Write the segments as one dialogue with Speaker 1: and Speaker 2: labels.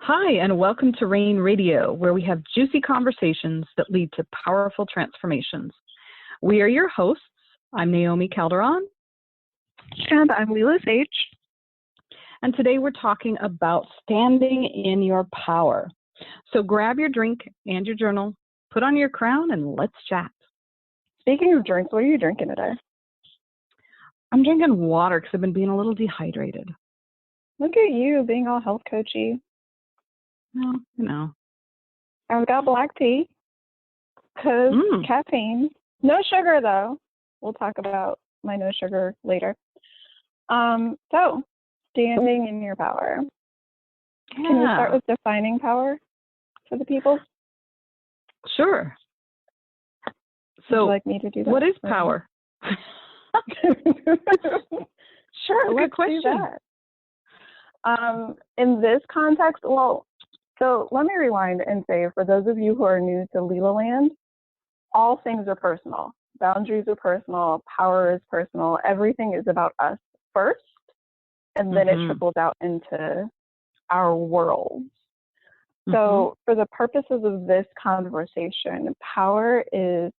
Speaker 1: Hi, and welcome to Rain Radio, where we have juicy conversations that lead to powerful transformations. We are your hosts. I'm Naomi Calderon.
Speaker 2: And I'm Leela Sage.
Speaker 1: And today we're talking about standing in your power. So grab your drink and your journal, put on your crown, and let's chat.
Speaker 2: Speaking of drinks, what are you drinking today?
Speaker 1: I'm drinking water because I've been being a little dehydrated.
Speaker 2: Look at you being all health coachy.
Speaker 1: Well, you know.
Speaker 2: I've got black tea because caffeine. No sugar, though. We'll talk about my no sugar later. So, standing in your power.
Speaker 1: Yeah.
Speaker 2: Can we start with defining power for the people?
Speaker 1: Sure. So,
Speaker 2: would you like me to do that?
Speaker 1: What is power?
Speaker 2: Sure, let's do that. In this context, so let me rewind and say, for those of you who are new to Leela Land, all things are personal. Boundaries are personal. Power is personal. Everything is about us first, and then it trickles out into our world. So for the purposes of this conversation, power is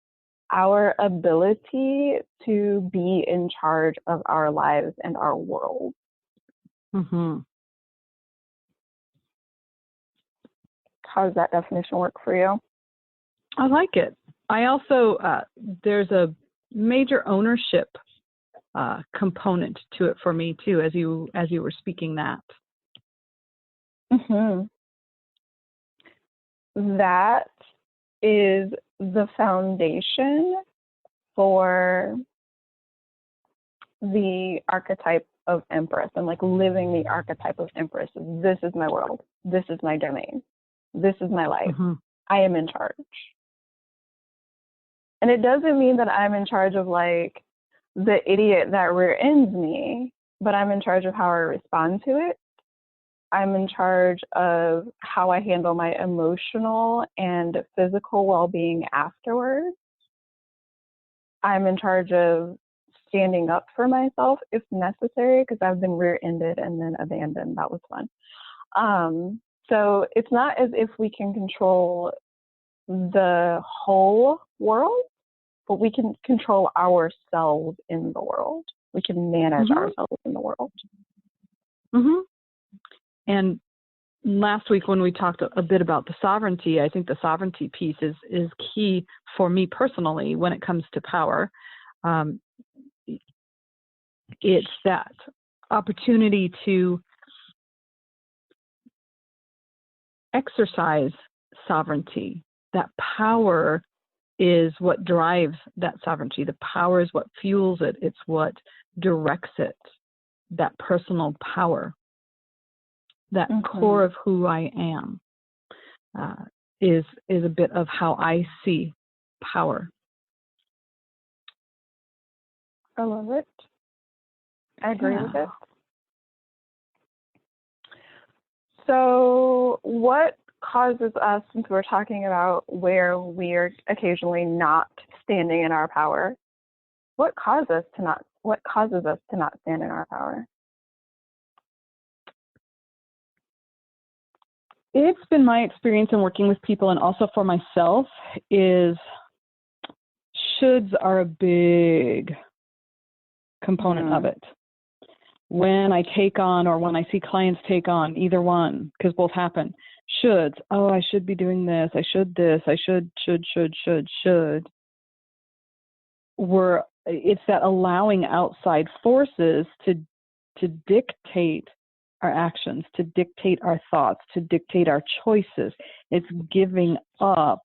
Speaker 2: our ability to be in charge of our lives and our world. How does that definition work for you?
Speaker 1: I like it. I also, there's a major ownership component to it for me too, as you were speaking that.
Speaker 2: That is the foundation for the archetype of Empress and like living the archetype of Empress. This is my world. This is my domain. This is my life. I am in charge. And it doesn't mean that I'm in charge of like the idiot that rear ends me, but I'm in charge of how I respond to it. I'm in charge of how I handle my emotional and physical well-being afterwards. I'm in charge of standing up for myself if necessary, because I've been rear-ended and then abandoned. That was fun. So it's not as if we can control the whole world, but we can control ourselves in the world. We can manage ourselves in the world.
Speaker 1: And last week when we talked a bit about the sovereignty, I think the sovereignty piece is key for me personally when it comes to power. It's that opportunity to exercise sovereignty. That power is what drives that sovereignty. The power is what fuels it. It's what directs it. That personal power, that core of who I am, is a bit of how I see power.
Speaker 2: I love it. I agree with it. So what causes us, since we're talking about where we're occasionally not standing in our power, what causes us to not stand in our power?
Speaker 1: It's been my experience in working with people, and also for myself, is shoulds are a big component of it. When I take on, or when I see clients take on, either one, because both happen, shoulds. Oh, I should be doing this. I should this. I should. It's that allowing outside forces to dictate our actions, to dictate our thoughts, to dictate our choices. It's giving up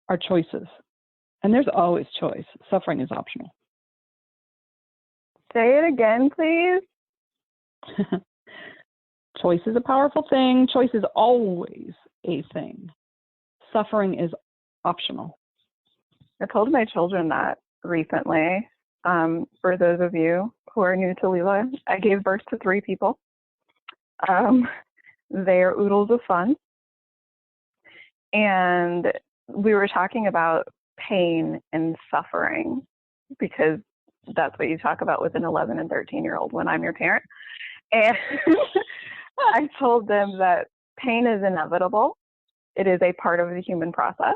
Speaker 1: our choices. And there's always choice. Suffering is optional.
Speaker 2: Say it again, please.
Speaker 1: Choice is a powerful thing. Choice is always a thing. Suffering is optional.
Speaker 2: I told my children that recently. For those of you who are new to Leela, I gave birth to 3 people. They are oodles of fun. And we were talking about pain and suffering, because that's what you talk about with an 11 and 13-year-old when I'm your parent. And I told them that pain is inevitable. It is a part of the human process.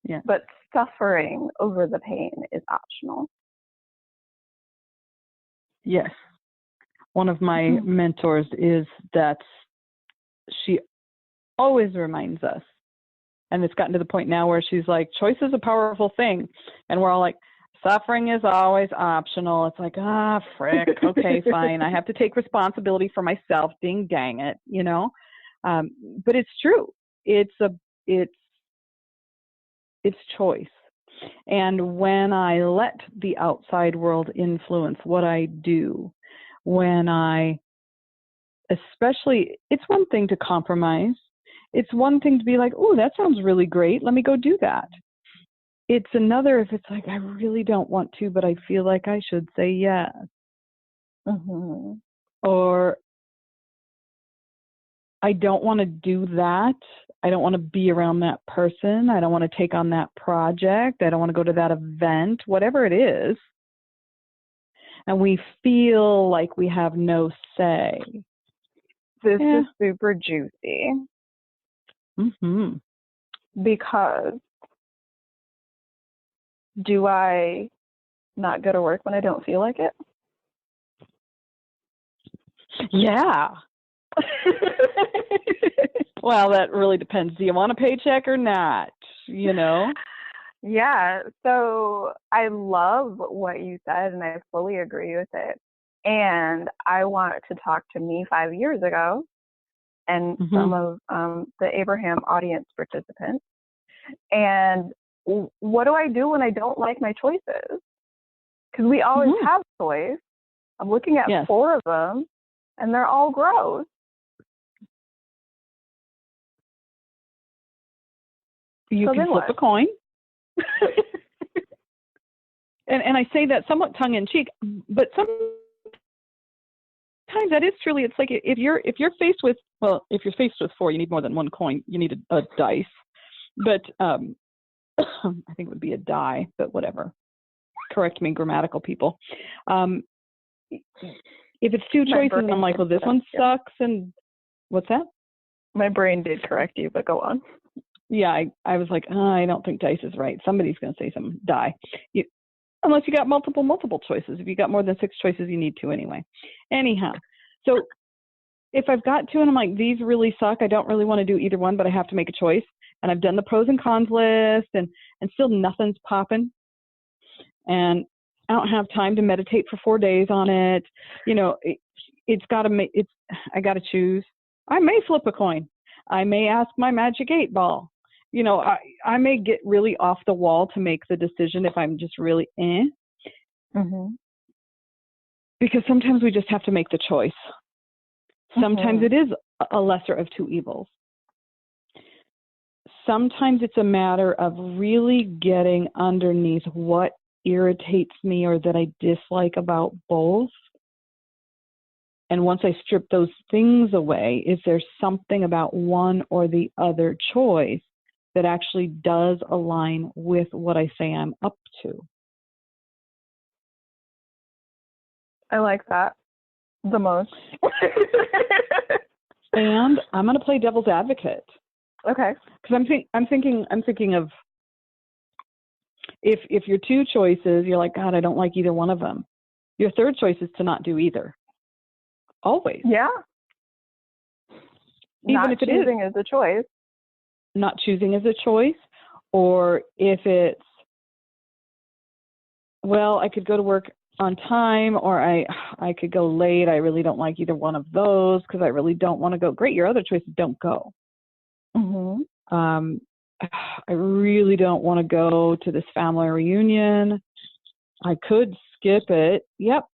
Speaker 1: Yeah.
Speaker 2: But suffering over the pain is optional.
Speaker 1: Yes. One of my mentors is that she always reminds us, and it's gotten to the point now where she's like, choice is a powerful thing. And we're all like, suffering is always optional. It's like, frick. Okay, fine. I have to take responsibility for myself. Ding, dang it, you know? But it's true. It's choice. And when I let the outside world influence what I do, especially, it's one thing to compromise. It's one thing to be like, oh, that sounds really great. Let me go do that. It's another if it's like, I really don't want to, but I feel like I should say yes.
Speaker 2: Mm-hmm.
Speaker 1: Or I don't want to do that. I don't want to be around that person. I don't want to take on that project. I don't want to go to that event, whatever it is. And we feel like we have no say.
Speaker 2: This is super juicy.
Speaker 1: Mm-hmm.
Speaker 2: Because do I not go to work when I don't feel like it?
Speaker 1: Yeah. Well, that really depends. Do you want a paycheck or not? You know?
Speaker 2: Yeah. So I love what you said, and I fully agree with it. And I want to talk to me 5 years ago and some of the Abraham audience participants. And what do I do when I don't like my choices? Because we always have choice. I'm looking at 4 of them, and they're all gross.
Speaker 1: You can flip a coin. and I say that somewhat tongue in cheek, but sometimes that is truly, it's like if you're faced with, well, if you're faced with 4, you need more than one coin. You need a dice. But I think it would be a die, but whatever. Correct me, grammatical people. If it's 2 choices, and I'm like, well, this one sucks, and what's that?
Speaker 2: My brain did correct you, but go on.
Speaker 1: Yeah, I was like, I don't think dice is right. Somebody's going to say some die. Unless you got multiple choices. If you got more than 6 choices, you need 2 anyway. Anyhow, so if I've got 2 and I'm like, these really suck, I don't really want to do either one, but I have to make a choice. And I've done the pros and cons list, and still nothing's popping. And I don't have time to meditate for 4 days on it. You know, I got to choose. I may flip a coin. I may ask my magic 8-ball. You know, I may get really off the wall to make the decision if I'm just really Because sometimes we just have to make the choice. Sometimes it is a lesser of 2 evils. Sometimes it's a matter of really getting underneath what irritates me or that I dislike about both. And once I strip those things away, is there something about one or the other choice that actually does align with what I say I'm up to?
Speaker 2: I like that the most.
Speaker 1: And I'm going to play devil's advocate.
Speaker 2: Okay.
Speaker 1: Because I'm thinking of if your 2 choices, you're like, God, I don't like either one of them. Your 3rd choice is to not do either. Always.
Speaker 2: Yeah.
Speaker 1: Even
Speaker 2: not
Speaker 1: if it
Speaker 2: choosing is a choice.
Speaker 1: Not choosing is a choice. Or if it's, well, I could go to work on time, or I could go late. I really don't like either one of those because I really don't want to go. Great, your other choices don't go. I really don't want to go to this family reunion. I could skip it. Yep.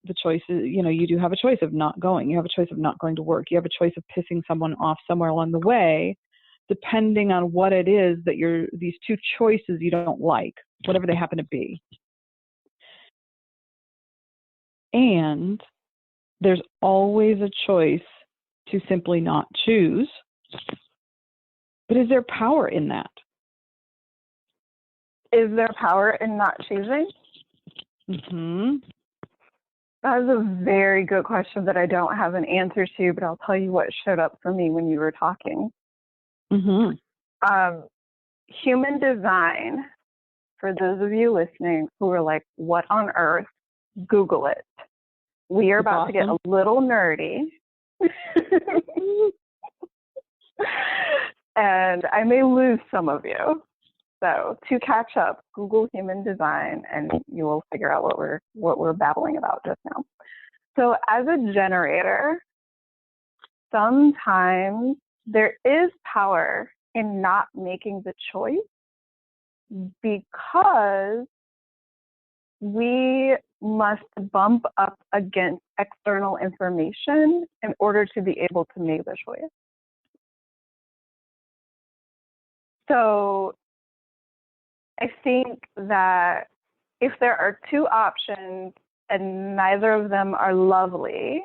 Speaker 1: The choice is, you do have a choice of not going. You have a choice of not going to work. You have a choice of pissing someone off somewhere along the way, depending on what it is that these 2 choices you don't like, whatever they happen to be. And there's always a choice to simply not choose. But is there power in that?
Speaker 2: Is there power in not choosing? That was a very good question that I don't have an answer to, but I'll tell you what showed up for me when you were talking.
Speaker 1: Mm-hmm.
Speaker 2: Human design, for those of you listening who are like, what on earth? Google it. We are about to get a little nerdy. And I may lose some of you. So to catch up, Google human design and you will figure out what we're babbling about just now. So as a generator, sometimes there is power in not making the choice because we must bump up against external information in order to be able to make the choice. So I think that if there are two options and neither of them are lovely,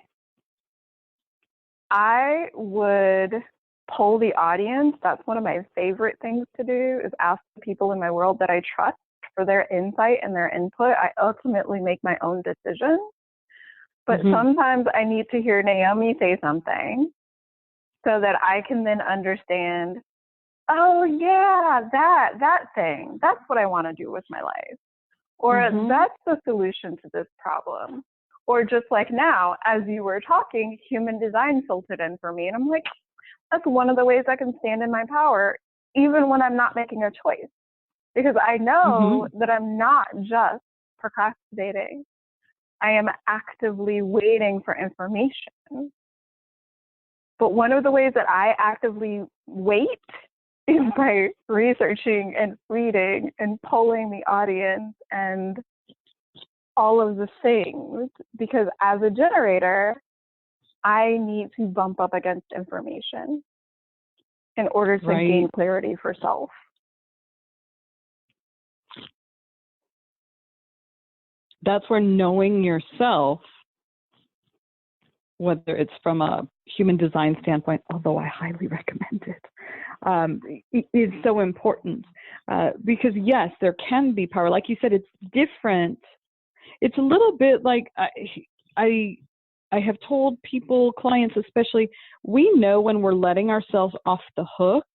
Speaker 2: I would poll the audience. That's one of my favorite things to do, is ask the people in my world that I trust for their insight and their input. I ultimately make my own decisions, but sometimes I need to hear Naomi say something so that I can then understand, oh yeah, that thing, that's what I want to do with my life. Or that's the solution to this problem. Or just like now, as you were talking, human design filtered in for me. And I'm like, that's one of the ways I can stand in my power, even when I'm not making a choice. Because I know that I'm not just procrastinating. I am actively waiting for information. But one of the ways that I actively wait is by researching and reading and polling the audience and all of the things. Because as a generator, I need to bump up against information in order to gain clarity for self.
Speaker 1: That's where knowing yourself, whether it's from a human design standpoint, although I highly recommend it, is so important. Because yes, there can be power. Like you said, it's different. It's a little bit like I have told people, clients especially, we know when we're letting ourselves off the hook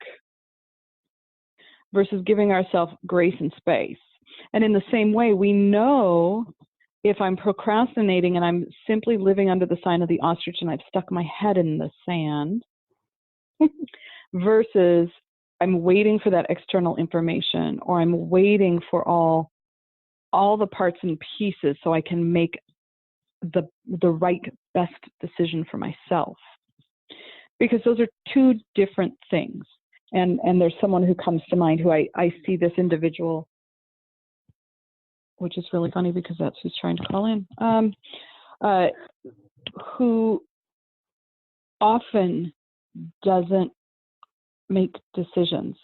Speaker 1: versus giving ourselves grace and space. And in the same way, we know if I'm procrastinating and I'm simply living under the sign of the ostrich and I've stuck my head in the sand versus I'm waiting for that external information, or I'm waiting for all the parts and pieces so I can make the right, best decision for myself. Because those are two different things. And there's someone who comes to mind who I see this individual, which is really funny because that's who's trying to call in, who often doesn't make decisions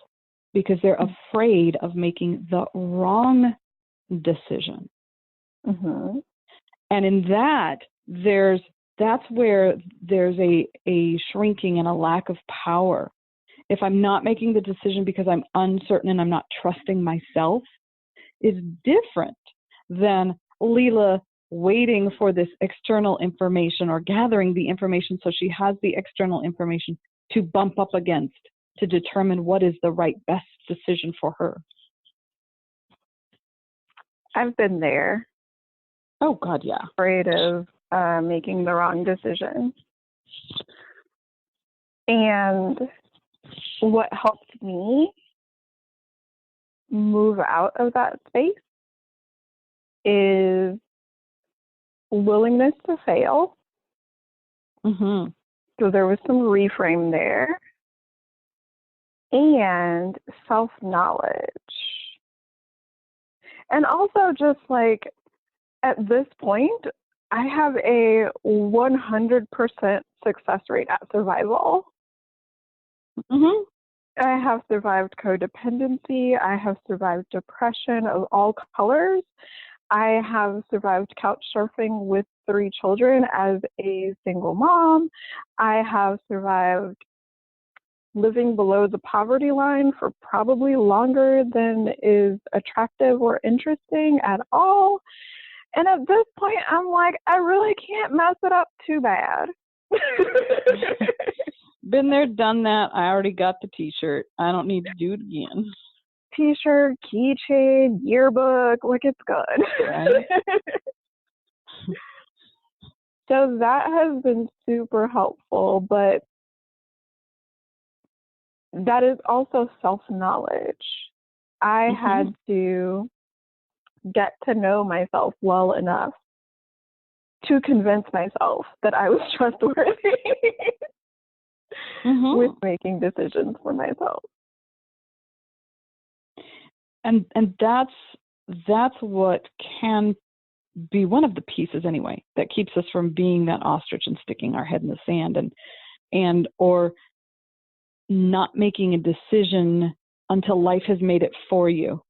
Speaker 1: because they're afraid of making the wrong decision. And in that, that's where there's a shrinking and a lack of power. If I'm not making the decision because I'm uncertain and I'm not trusting myself, is different than Leela waiting for this external information or gathering the information so she has the external information to bump up against to determine what is the right, best decision for her.
Speaker 2: I've been there.
Speaker 1: Oh, God, yeah.
Speaker 2: Afraid of making the wrong decision. And what helped me move out of that space is willingness to fail. So there was some reframe there. And self-knowledge. And also just like at this point, I have a 100% success rate at survival. I have survived codependency. I have survived depression of all colors. I have survived couch surfing with 3 children as a single mom. I have survived living below the poverty line for probably longer than is attractive or interesting at all. And at this point, I'm like, I really can't mess it up too bad.
Speaker 1: Been there, done that. I already got the t-shirt. I don't need to do it again.
Speaker 2: T-shirt, keychain, yearbook, like it's good.
Speaker 1: Right.
Speaker 2: So that has been super helpful, but that is also self-knowledge. I had to get to know myself well enough to convince myself that I was trustworthy with making decisions for myself.
Speaker 1: And that's what can be one of the pieces anyway that keeps us from being that ostrich and sticking our head in the sand and or not making a decision until life has made it for you.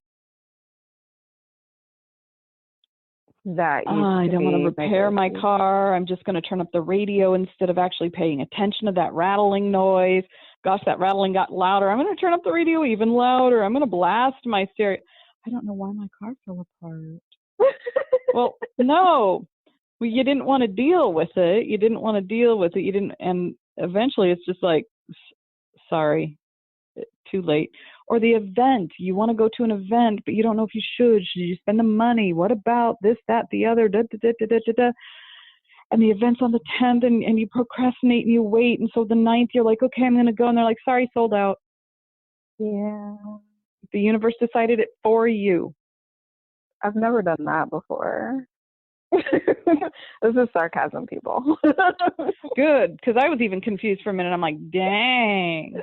Speaker 2: That
Speaker 1: I don't want to repair my car. I'm just going to turn up the radio instead of actually paying attention to that rattling noise. Gosh, that rattling got louder. I'm going to turn up the radio even louder. I'm going to blast my stereo. I don't know why my car fell apart. Well, no. Well, you didn't want to deal with it. You didn't, and eventually it's just like, sorry, too late. Or the event, you want to go to an event, but you don't know if you should. Should you spend the money? What about this, that, the other, da, da, da, da, da, da, da. And the event's on the 10th, and you procrastinate and you wait, and so the 9th you're like, okay, I'm going to go, and they're like, sorry, sold out.
Speaker 2: Yeah.
Speaker 1: The universe decided it for you.
Speaker 2: I've never done that before. This is sarcasm, people.
Speaker 1: Good, because I was even confused for a minute. I'm like, dang.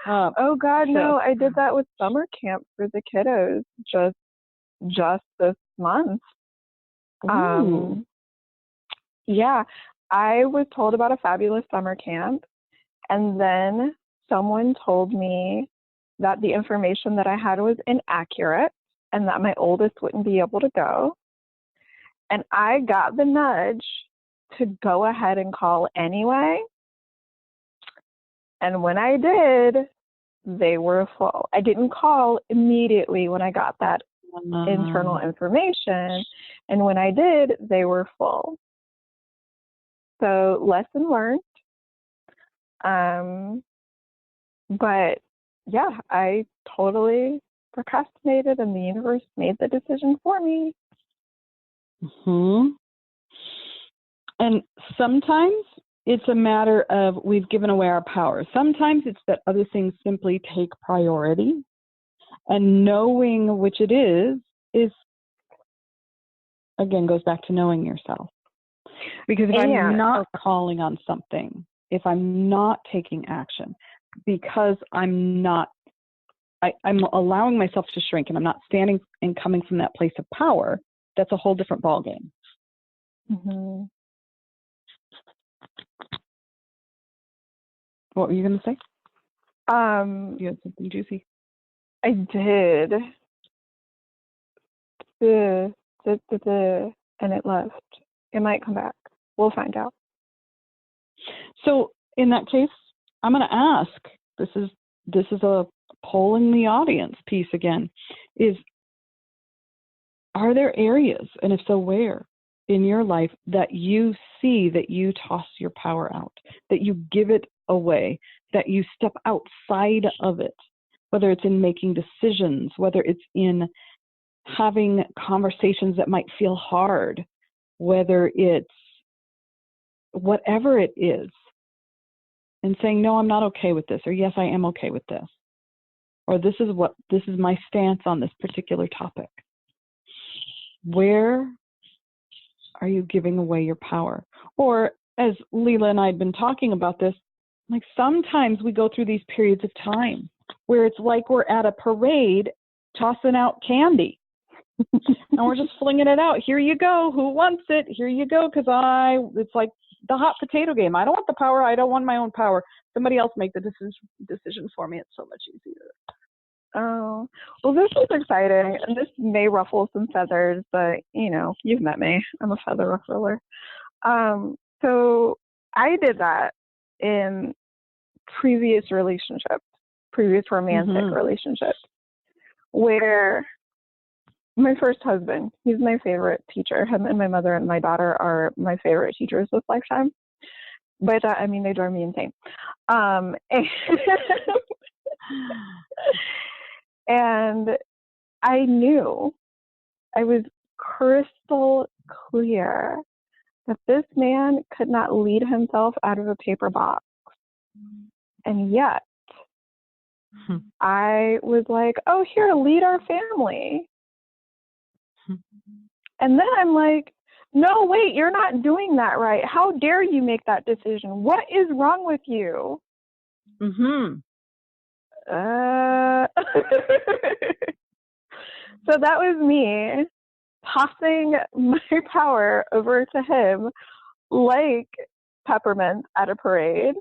Speaker 2: Oh God, no! I did that with summer camp for the kiddos just this month. Yeah, I was told about a fabulous summer camp, and then someone told me that the information that I had was inaccurate and that my oldest wouldn't be able to go. And I got the nudge to go ahead and call anyway. And when I did, they were full. I didn't call immediately when I got that internal information. And when I did, they were full. So lesson learned. But yeah, I totally procrastinated and the universe made the decision for me.
Speaker 1: And sometimes it's a matter of we've given away our power. Sometimes it's that other things simply take priority. And knowing which it is again, goes back to knowing yourself. Because if I'm not calling on something, if I'm not taking action, because I'm allowing myself to shrink and I'm not standing and coming from that place of power, that's a whole different ballgame. What were you going to say? You had something juicy.
Speaker 2: I did. And it left. It might come back. We'll find out.
Speaker 1: So in that case, I'm going to ask, this is a polling the audience piece again, is are there areas, and if so, where in your life that you see that you toss your power out, that you give it away, that you step outside of it, whether it's in making decisions, whether it's in having conversations that might feel hard, whether it's whatever it is, and saying, no, I'm not okay with this, or yes, I am okay with this, or this is my stance on this particular topic. Where are you giving away your power? Or as Leela and I had been talking about this, like sometimes we go through these periods of time where it's like we're at a parade tossing out candy. And we're just flinging it out. Here you go. Who wants it? Here you go. Because it's like the hot potato game. I don't want the power. I don't want my own power. Somebody else make the decision for me. It's so much easier.
Speaker 2: Oh, well, this is exciting. And this may ruffle some feathers, but, you've met me. I'm a feather ruffler. So I did that in previous romantic relationships, where My first husband. He's my favorite teacher. Him and my mother and my daughter are my favorite teachers this lifetime. By that, I mean they drive me insane. And, and I knew, I was crystal clear that this man could not lead himself out of a paper box. And yet, I was like, oh, here, lead our family. And then I'm like, no, wait, you're not doing that right. How dare you make that decision? What is wrong with you? So that was me tossing my power over to him like peppermint at a parade.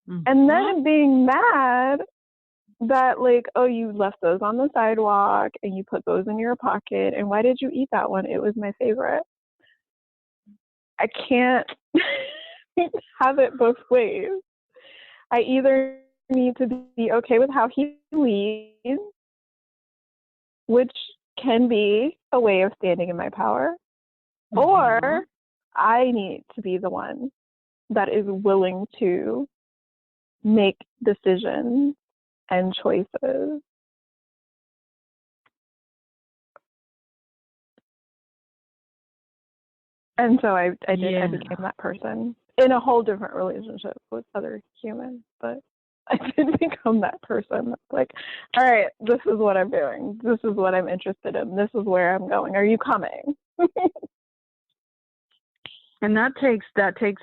Speaker 2: And then being mad that, like, oh, you left those on the sidewalk and you put those in your pocket. And why did you eat that one? It was my favorite. I can't have it both ways. I either need to be okay with how he leads, which can be a way of standing in my power, or I need to be the one that is willing to make decisions and choices. And so I became that person in a whole different relationship with other humans, but I did become that person that's like, all right, this is what I'm doing. This is what I'm interested in. This is where I'm going. Are you coming?
Speaker 1: And that takes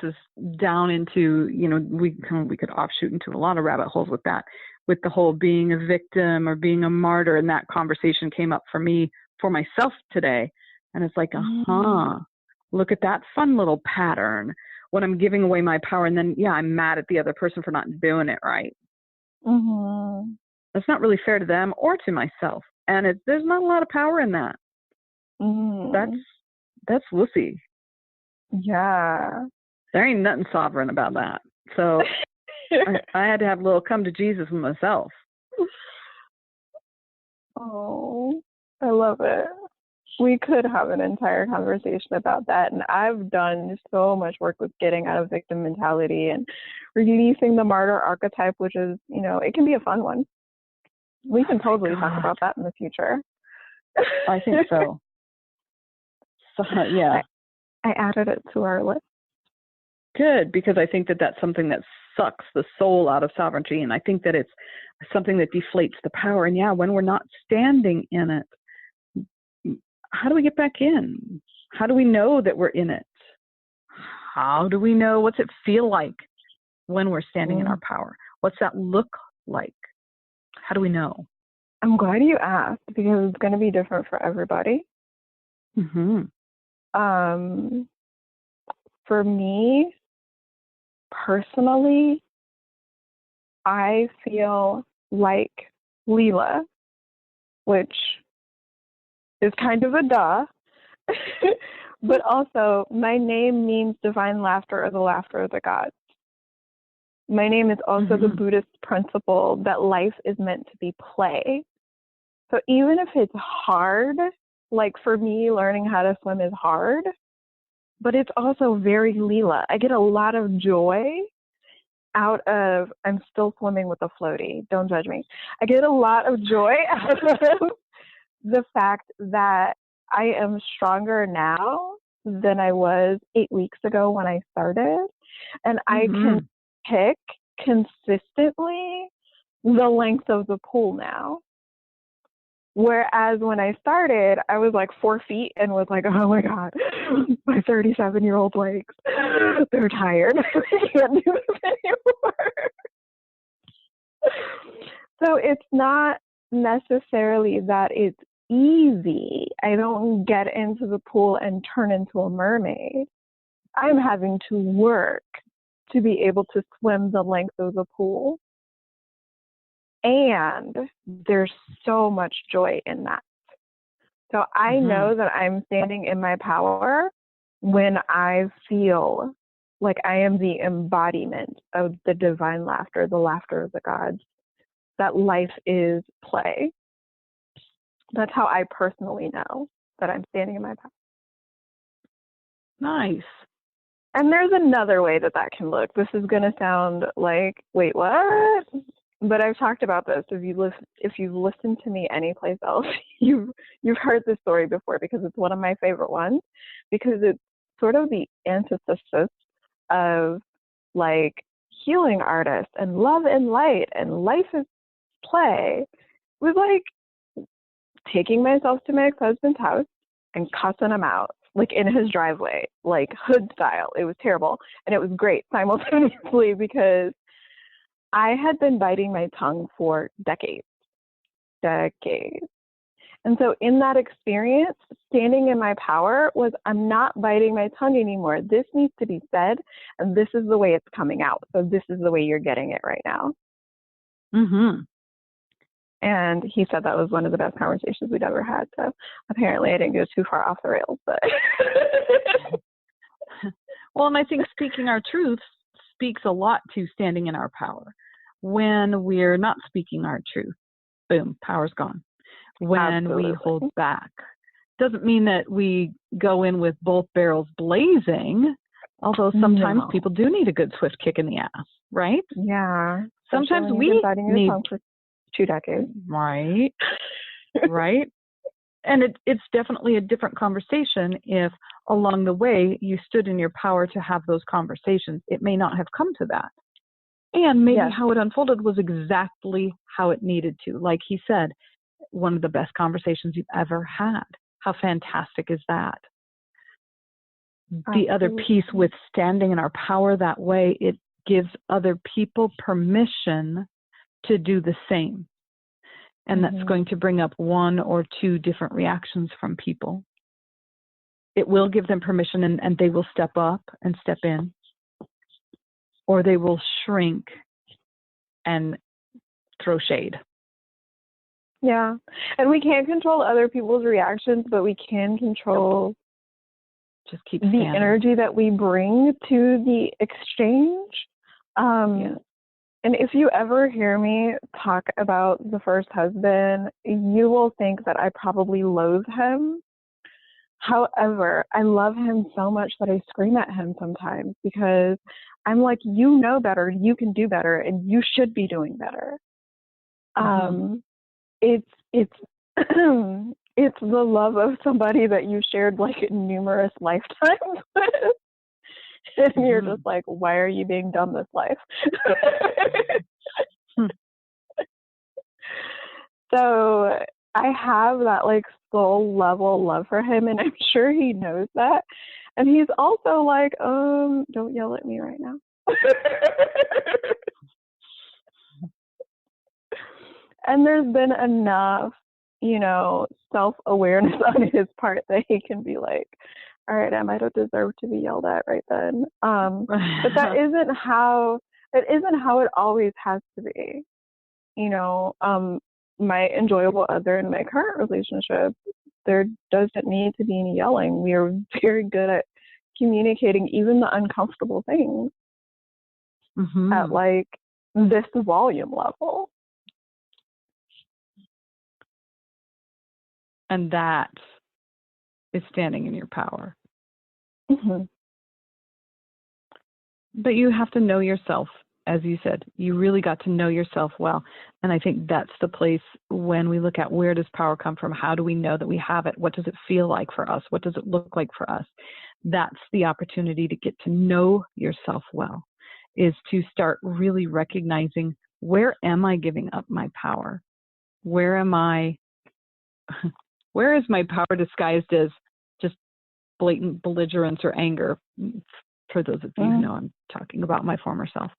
Speaker 1: us down into, we could offshoot into a lot of rabbit holes with that, with the whole being a victim or being a martyr. And that conversation came up for me, for myself today. And it's like, look at that fun little pattern when I'm giving away my power. And then, I'm mad at the other person for not doing it right. That's not really fair to them or to myself. And there's not a lot of power in that. That's wussy.
Speaker 2: Yeah.
Speaker 1: There ain't nothing sovereign about that. So I had to have a little come to Jesus with myself.
Speaker 2: Oh, I love it. We could have an entire conversation about that. And I've done so much work with getting out of victim mentality and releasing the martyr archetype, which is, it can be a fun one. We can totally talk about that in the future.
Speaker 1: I think so. Yeah.
Speaker 2: I added it to our list.
Speaker 1: Good, because I think that that's something that sucks the soul out of sovereignty. And I think that it's something that deflates the power. And when we're not standing in it, how do we get back in? How do we know that we're in it? How do we know? What's it feel like when we're standing in our power? What's that look like? How do we know?
Speaker 2: I'm glad you asked, because it's going to be different for everybody. For me, personally, I feel like Leela, which is kind of a duh, but also my name means divine laughter or the laughter of the gods. My name is also the Buddhist principle that life is meant to be play. So even if it's hard, like for me, learning how to swim is hard, but it's also very Leela. I get a lot of joy out of, I'm still swimming with a floaty, don't judge me. I get a lot of joy out of the fact that I am stronger now than I was 8 weeks ago when I started. And I can pick consistently the length of the pool now. Whereas when I started, I was like 4 feet and was like, oh my God, my 37-year-old legs, they're tired. I can't do this anymore. So it's not necessarily that it's easy. I don't get into the pool and turn into a mermaid. I'm having to work to be able to swim the length of the pool. And there's so much joy in that. So I know that I'm standing in my power when I feel like I am the embodiment of the divine laughter, the laughter of the gods, that life is play. That's how I personally know that I'm standing in my power.
Speaker 1: Nice.
Speaker 2: And there's another way that that can look. This is going to sound like, wait, what? But I've talked about this. If you've listened to me anyplace else, you've heard this story before, because it's one of my favorite ones, because it's sort of the antithesis of like healing artists and love and light and life is play, with like taking myself to my ex-husband's house and cussing him out, like in his driveway, like hood style. It was terrible. And it was great simultaneously, because I had been biting my tongue for decades. And so in that experience, standing in my power was, I'm not biting my tongue anymore. This needs to be said, and this is the way it's coming out. So this is the way you're getting it right now.
Speaker 1: Mm-hmm.
Speaker 2: And he said that was one of the best conversations we'd ever had. So apparently I didn't go too far off the rails, but.
Speaker 1: Well, and I think speaking our truth speaks a lot to standing in our power. When we're not speaking our truth, boom, power's gone. When
Speaker 2: Absolutely.
Speaker 1: we hold back, doesn't mean that we go in with both barrels blazing, although sometimes people do need a good swift kick in the ass, right?
Speaker 2: Yeah.
Speaker 1: Sometimes we need
Speaker 2: for 2 decades.
Speaker 1: Right. Right. And it's definitely a different conversation if along the way you stood in your power to have those conversations. It may not have come to that. And maybe how it unfolded was exactly how it needed to. Like he said, one of the best conversations you've ever had. How fantastic is that? The other piece with standing in our power that way, it gives other people permission to do the same. And that's going to bring up 1 or 2 different reactions from people. It will give them permission, and they will step up and step in. Or they will shrink and throw shade.
Speaker 2: Yeah. And we can't control other people's reactions, but we can control
Speaker 1: just keep
Speaker 2: the energy that we bring to the exchange. And if you ever hear me talk about the first husband, you will think that I probably loathe him. However, I love him so much that I scream at him sometimes, because I'm like, you know better, you can do better, and you should be doing better. It's it's the love of somebody that you shared like numerous lifetimes with, and you're just like, why are you being dumb this life? So I have that like soul level love for him, and I'm sure he knows that. And he's also like, don't yell at me right now. And there's been enough, self-awareness on his part that he can be like, all right, Em, I don't deserve to be yelled at right then. But that isn't how it always has to be. My enjoyable other in my current relationship, there doesn't need to be any yelling. We are very good at communicating even the uncomfortable things at like this volume level.
Speaker 1: And that is standing in your power. But you have to know yourself, as you said. You really got to know yourself well. And I think that's the place when we look at where does power come from? How do we know that we have it? What does it feel like for us? What does it look like for us? That's the opportunity to get to know yourself well, is to start really recognizing, where am I giving up my power? Where is my power disguised as just blatant belligerence or anger? For those of you who know, I'm talking about my former self.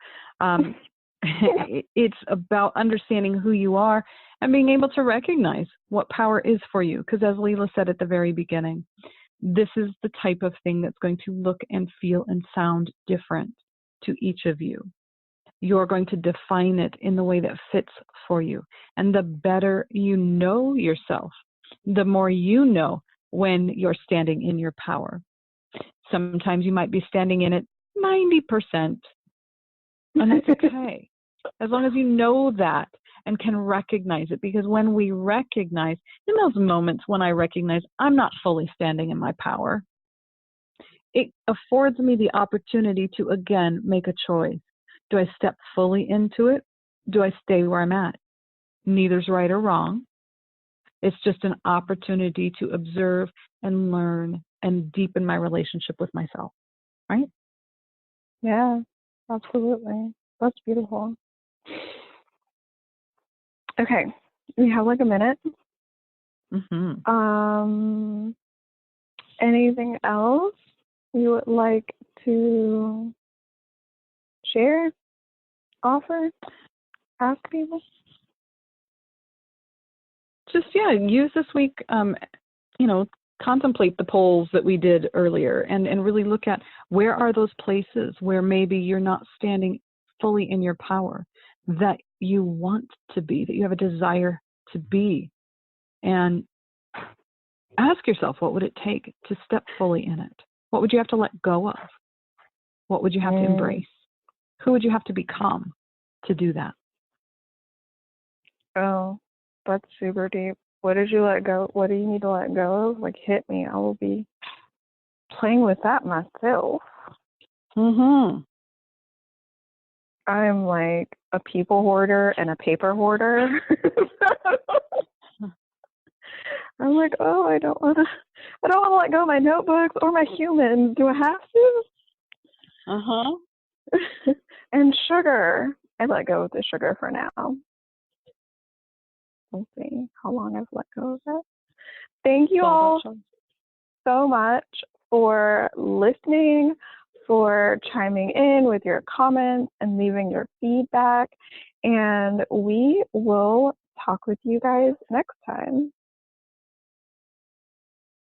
Speaker 1: It's about understanding who you are and being able to recognize what power is for you. Because as Leela said at the very beginning, this is the type of thing that's going to look and feel and sound different to each of you. You're going to define it in the way that fits for you. And the better you know yourself, the more you know when you're standing in your power. Sometimes you might be standing in it 90%, and that's okay. As long as you know that, and can recognize it. Because when we recognize, in those moments when I recognize I'm not fully standing in my power, it affords me the opportunity to, again, make a choice. Do I step fully into it? Do I stay where I'm at? Neither's right or wrong. It's just an opportunity to observe and learn and deepen my relationship with myself, right?
Speaker 2: Yeah, absolutely. That's beautiful. Okay, we have like a minute.
Speaker 1: Mm-hmm.
Speaker 2: Anything else you would like to share, offer, ask people?
Speaker 1: Just, use this week, contemplate the polls that we did earlier and really look at where are those places where maybe you're not standing fully in your power that you want to be, that you have a desire to be. And ask yourself, what would it take to step fully in it? What would you have to let go of? What would you have to embrace? Who would you have to become to do that?
Speaker 2: Oh, that's super deep. What did you let go? What do you need to let go of? Like, hit me. I will be playing with that myself.
Speaker 1: Mm-hmm.
Speaker 2: I'm like a people hoarder and a paper hoarder. I'm like, oh, I don't want to let go of my notebooks or my humans. Do I have to?
Speaker 1: Uh-huh.
Speaker 2: And sugar. I let go of the sugar for now. We'll see how long I've let go of it. Thank you all so much for listening, for chiming in with your comments and leaving your feedback. And we will talk with you guys next time.